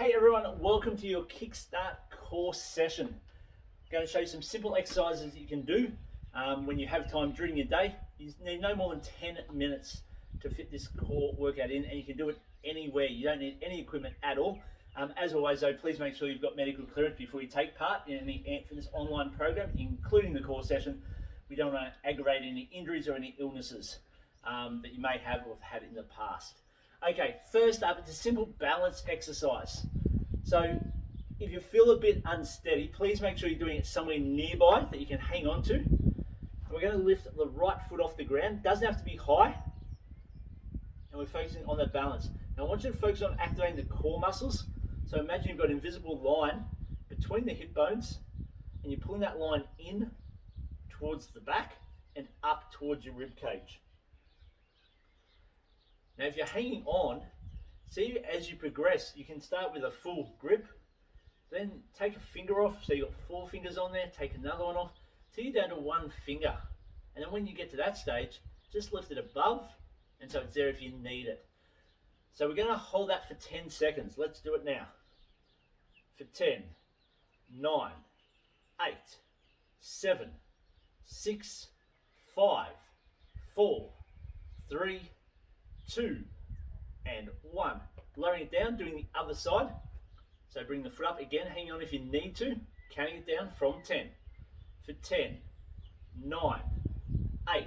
Hey everyone, welcome to your Kickstart course session. I'm going to show you some simple exercises that you can do when you have time during your day. You need no more than 10 minutes to fit this core workout in, and you can do it anywhere. You don't need any equipment at all. As always though, please make sure you've got medical clearance before you take part in any Ant Fitness online program, including the core session. We don't want to aggravate any injuries or any illnesses that you may have or have had in the past. Okay, first up, it's a simple balance exercise. So if you feel a bit unsteady, please make sure you're doing it somewhere nearby that you can hang on to. And we're going to lift the right foot off the ground. Doesn't have to be high. And we're focusing on that balance. Now I want you to focus on activating the core muscles. So imagine you've got an invisible line between the hip bones, and you're pulling that line in towards the back and up towards your rib cage. Now if you're hanging on, see as you progress, you can start with a full grip, then take a finger off, so you've got 4 fingers on there, take another one off, till you're down to 1 finger. And then when you get to that stage, just lift it above, and so it's there if you need it. So we're going to hold that for 10 seconds. Let's do it now. For 10, 9, 8, 7, 6, 5, 4, 3, 2, and 1. Lowering it down, doing the other side. So bring the foot up again, hanging on if you need to, counting it down from 10. For 10, 9, 8,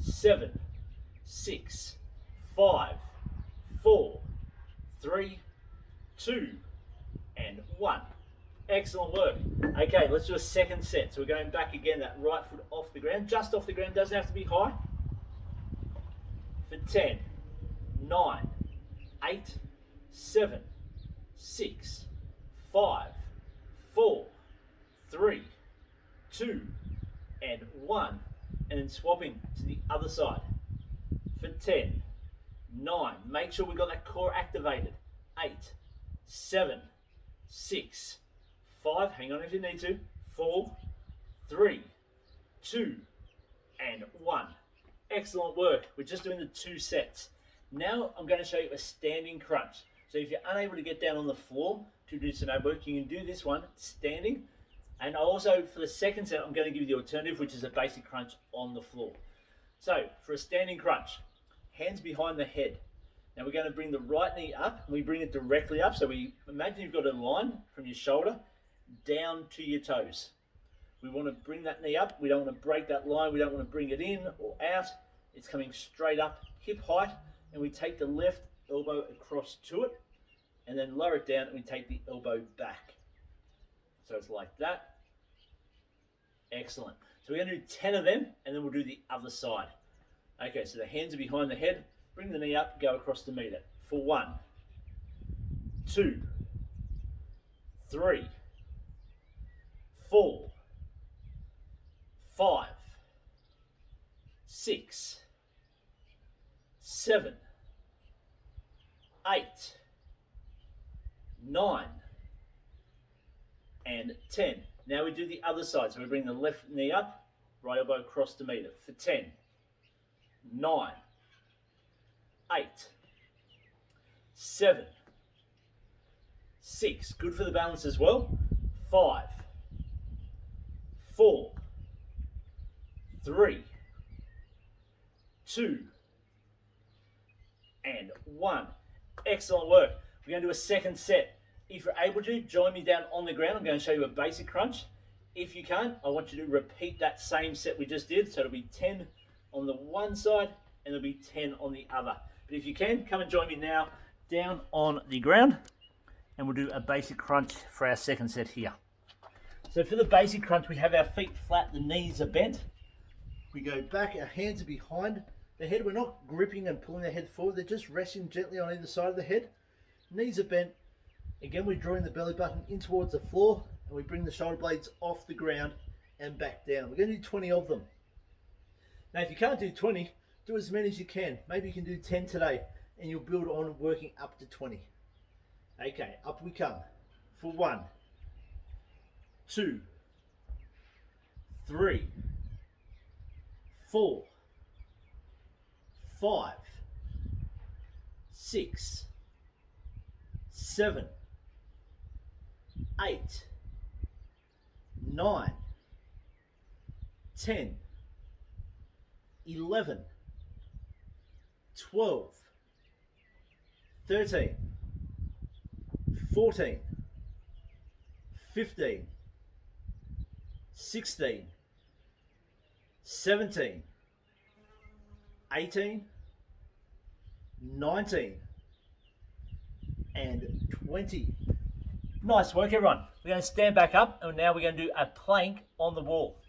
7, 6, 5, 4, 3, 2, and 1. Excellent work. Okay, let's do a second set. So we're going back again, that right foot off the ground, just off the ground, doesn't have to be high. For 10, 9, 8, 7, 6, 5, 4, 3, 2, and 1. And then swapping to the other side. For 10, 9, make sure we've got that core activated. 8, 7, 6, 5, hang on if you need to, 4, 3, 2, and 1. Excellent work. We're just doing the 2 sets. Now I'm going to show you a standing crunch. So if you're unable to get down on the floor to do some ab work, you can do this one standing. And also for the second set, I'm going to give you the alternative, which is a basic crunch on the floor. So for a standing crunch, hands behind the head. Now we're going to bring the right knee up, and we bring it directly up. So we imagine you've got a line from your shoulder down to your toes. We want to bring that knee up. We don't want to break that line. We don't want to bring it in or out. It's coming straight up, hip height, and we take the left elbow across to it, and then lower it down, and we take the elbow back. So it's like that. Excellent. So we're going to do 10 of them, and then we'll do the other side. Okay, so the hands are behind the head. Bring the knee up, go across to meet it. For 1, 2, 3, 4, 5, 6, 7, 8, 9, and 10. Now we do the other side. So we bring the left knee up, right elbow across to meet it. For 10, 9, 8, 7, 6. Good for the balance as well. 5, 4, 3, 2, and 1. Excellent work. We're going to do a second set. If you're able to, join me down on the ground. I'm going to show you a basic crunch. If you can't, I want you to repeat that same set we just did. So it'll be 10 on the one side, and it'll be 10 on the other. But if you can, come and join me now down on the ground, and we'll do a basic crunch for our second set here. So for the basic crunch, we have our feet flat, the knees are bent. We go back, our hands are behind the head. We're not gripping and pulling the head forward. They're just resting gently on either side of the head. Knees are bent. Again, we're drawing the belly button in towards the floor, and we bring the shoulder blades off the ground and back down. We're going to do 20 of them. Now, if you can't do 20, do as many as you can. Maybe you can do 10 today, and you'll build on working up to 20. Okay, up we come. For 1, 2, 3, 4, 5, 6, 7, 8, 9, 10, 11, 12, 13, 14, 15, 16, 17, 18, 19, and 20. Nice work, everyone. We're going to stand back up, and now we're going to do a plank on the wall.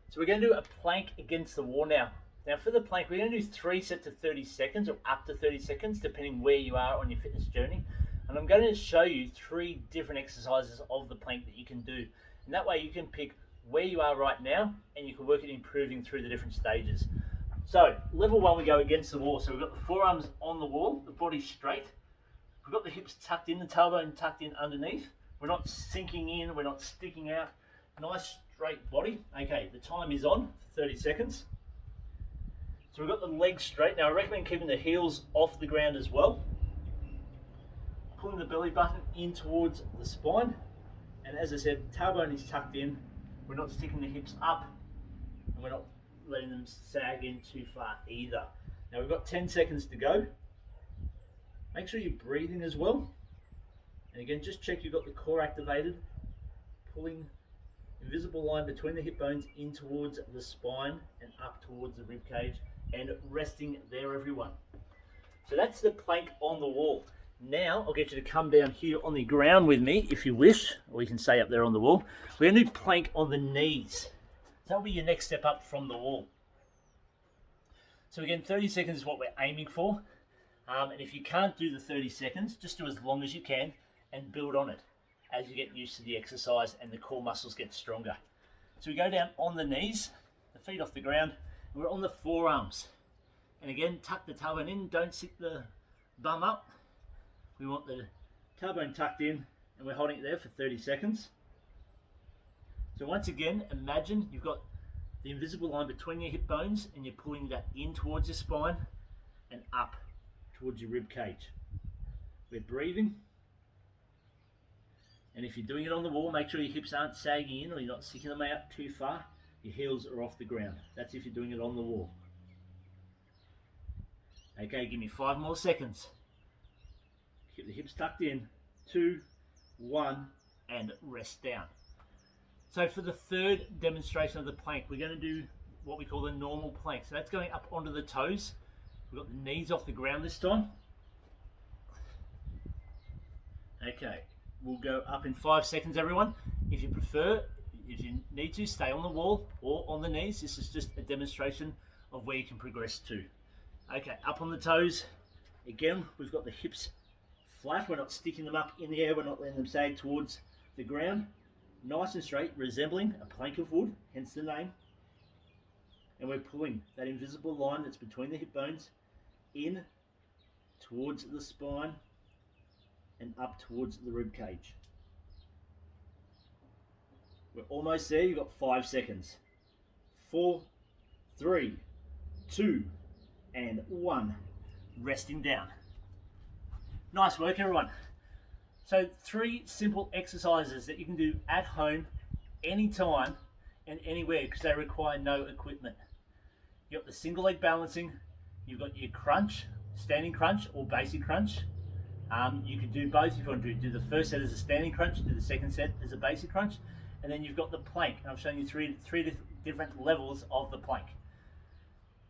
So we're going to do a plank against the wall now. Now for the plank, we're going to do 3 sets of 30 seconds or up to 30 seconds, depending where you are on your fitness journey. And I'm going to show you 3 different exercises of the plank that you can do. And that way you can pick where you are right now, and you can work at improving through the different stages. So level 1, we go against the wall. So we've got the forearms on the wall, the body straight. We've got the hips tucked in, the tailbone tucked in underneath. We're not sinking in, we're not sticking out. Nice straight body. Okay, the time is on for 30 seconds. So we've got the legs straight. Now I recommend keeping the heels off the ground as well. Pulling the belly button in towards the spine. And as I said, tailbone is tucked in. We're not sticking the hips up, and we're not letting them sag in too far either. Now we've got 10 seconds to go. Make sure you're breathing as well. And again, just check you've got the core activated. Pulling invisible line between the hip bones in towards the spine and up towards the rib cage, and resting there, everyone. So that's the plank on the wall. Now I'll get you to come down here on the ground with me if you wish, or you can stay up there on the wall. We're going to do plank on the knees. That'll be your next step up from the wall. So again, 30 seconds is what we're aiming for. And if you can't do the 30 seconds, just do as long as you can and build on it as you get used to the exercise and the core muscles get stronger. So we go down on the knees, the feet off the ground, and we're on the forearms. And again, tuck the tailbone in, don't sit the bum up. We want the tailbone tucked in, and we're holding it there for 30 seconds. So once again, imagine you've got the invisible line between your hip bones, and you're pulling that in towards your spine and up towards your rib cage. We're breathing. And if you're doing it on the wall, make sure your hips aren't sagging in or you're not sticking them out too far. Your heels are off the ground. That's if you're doing it on the wall. Okay, give me 5 more seconds. Keep the hips tucked in. 2, 1, and rest down. So for the third demonstration of the plank, we're going to do what we call the normal plank. So that's going up onto the toes. We've got the knees off the ground this time. Okay, we'll go up in 5 seconds, everyone. If you prefer, if you need to, stay on the wall or on the knees. This is just a demonstration of where you can progress to. Okay, up on the toes. Again, we've got the hips flat. We're not sticking them up in the air. We're not letting them sag towards the ground. Nice and straight, resembling a plank of wood, hence the name. And we're pulling that invisible line that's between the hip bones in towards the spine and up towards the rib cage. We're almost there. You've got 5 seconds. 4, 3, 2, and 1. Resting down. Nice work, everyone. So 3 simple exercises that you can do at home, anytime and anywhere, because they require no equipment. You've got the single leg balancing, you've got your crunch, standing crunch or basic crunch. You can do both if you want to do the first set as a standing crunch, do the second set as a basic crunch, and then you've got the plank. And I've shown you three different levels of the plank.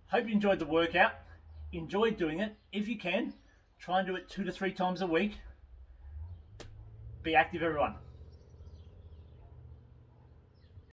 Hope you enjoyed the workout. Enjoy doing it. If you can, try and do it 2 to 3 times a week. Be active, everyone.